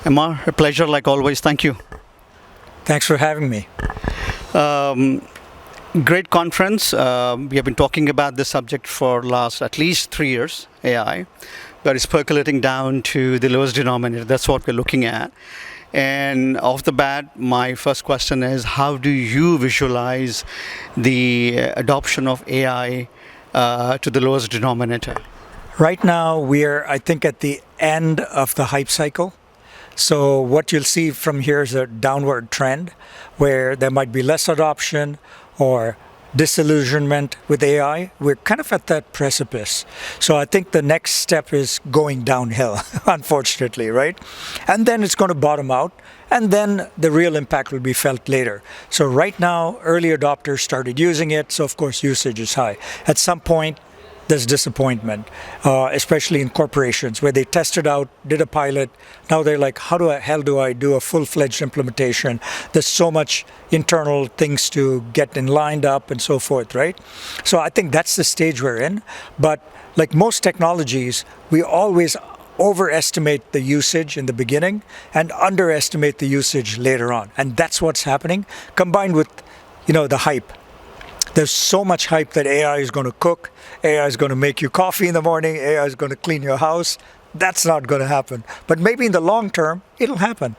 MR, a pleasure like always. Thank you. Thanks for having me. Great conference. We have been talking about this subject for last at least 3 years, AI, but it's percolating down to the lowest denominator. That's what we're looking at. And off the bat, my first question is, how do you visualize the adoption of AI to the lowest denominator? Right now, we're, I think, at the end of the hype cycle. So what you'll see from here is a downward trend where there might be less adoption or disillusionment with AI. We're kind of at that precipice. So I think the next step is going downhill, unfortunately, right? And then it's going to bottom out, and then the real impact will be felt later. So right now, early adopters started using it, so of course usage is high. At some point, there's disappointment, especially in corporations where they tested out, did a pilot. Now they're like, how the hell do I do a full-fledged implementation? There's so much internal things to get in lined up and so forth, right? So I think that's the stage we're in. But like most technologies, we always overestimate the usage in the beginning and underestimate the usage later on. And that's what's happening, combined with, the hype. There's so much hype that AI is going to cook, AI is going to make you coffee in the morning, AI is going to clean your house. That's not going to happen. But maybe in the long term, it'll happen.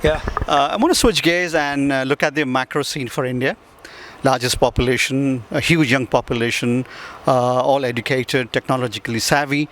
Yeah. I want to switch gears and look at the macro scene for India. Largest population, a huge young population, all educated, technologically savvy.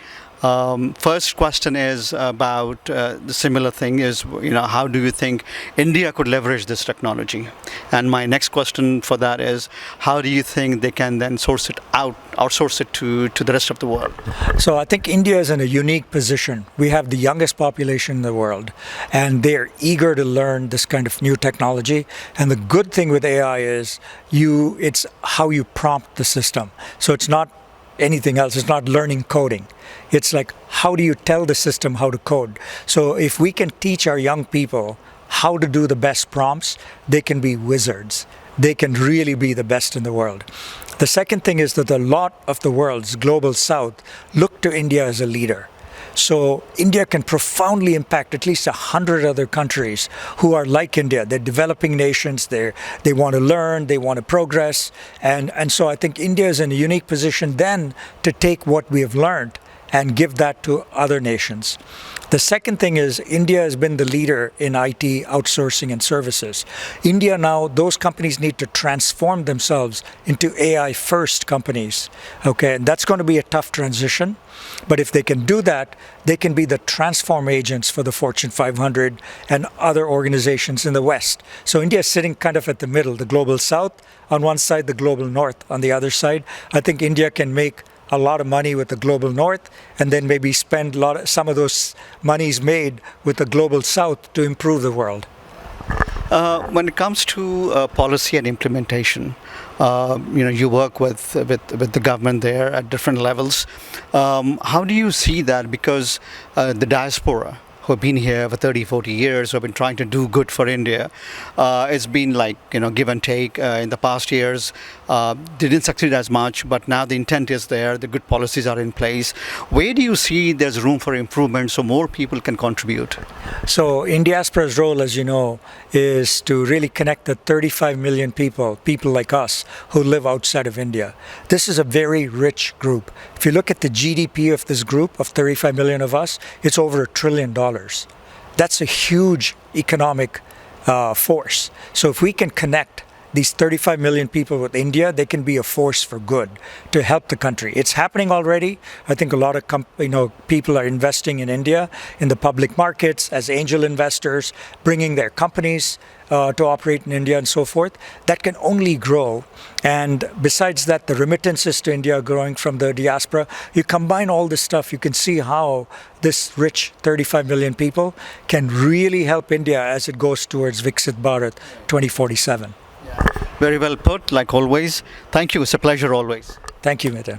First question is about the similar thing is, how do you think India could leverage this technology? And my next question for that is, how do you think they can then outsource it to the rest of the world? So I think India is in a unique position. We have the youngest population in the world, and they're eager to learn this kind of new technology. And the good thing with AI is it's how you prompt the system. So it's not anything else. It's not learning coding. It's like, how do you tell the system how to code? So if we can teach our young people how to do the best prompts, they can be wizards. They can really be the best in the world. The second thing is that a lot of the world's global south look to India as a leader. So India can profoundly impact at least 100 other countries who are like India. They're developing nations. They want to learn. They want to progress. And so I think India is in a unique position then to take what we have learned and give that to other nations. The second thing is India has been the leader in IT outsourcing and services. India now, those companies need to transform themselves into AI-first companies. Okay, and that's going to be a tough transition. But if they can do that, they can be the transform agents for the Fortune 500 and other organizations in the West. So India is sitting kind of at the middle, the global south on one side, the global north on the other side. I think India can make a lot of money with the global north, and then maybe spend some of those monies made with the global south to improve the world. When it comes to policy and implementation, you work with the government there at different levels. How do you see that? Because the diaspora, who have been here for 30, 40 years, who have been trying to do good for India. It's been like, give and take in the past years. Didn't succeed as much, but now the intent is there, the good policies are in place. Where do you see there's room for improvement so more people can contribute? So Indiaspora's role, as you know, is to really connect the 35 million people like us, who live outside of India. This is a very rich group. If you look at the GDP of this group of 35 million of us, it's over $1 trillion. That's a huge economic force. So if we can connect these 35 million people with India, they can be a force for good to help the country. It's happening already. I think a lot of people are investing in India in the public markets as angel investors, bringing their companies to operate in India and so forth. That can only grow. And besides that, the remittances to India are growing from the diaspora. You combine all this stuff, you can see how this rich 35 million people can really help India as it goes towards Viksit Bharat 2047. Very well put, like always. Thank you. It's a pleasure always. Thank you, Mateen.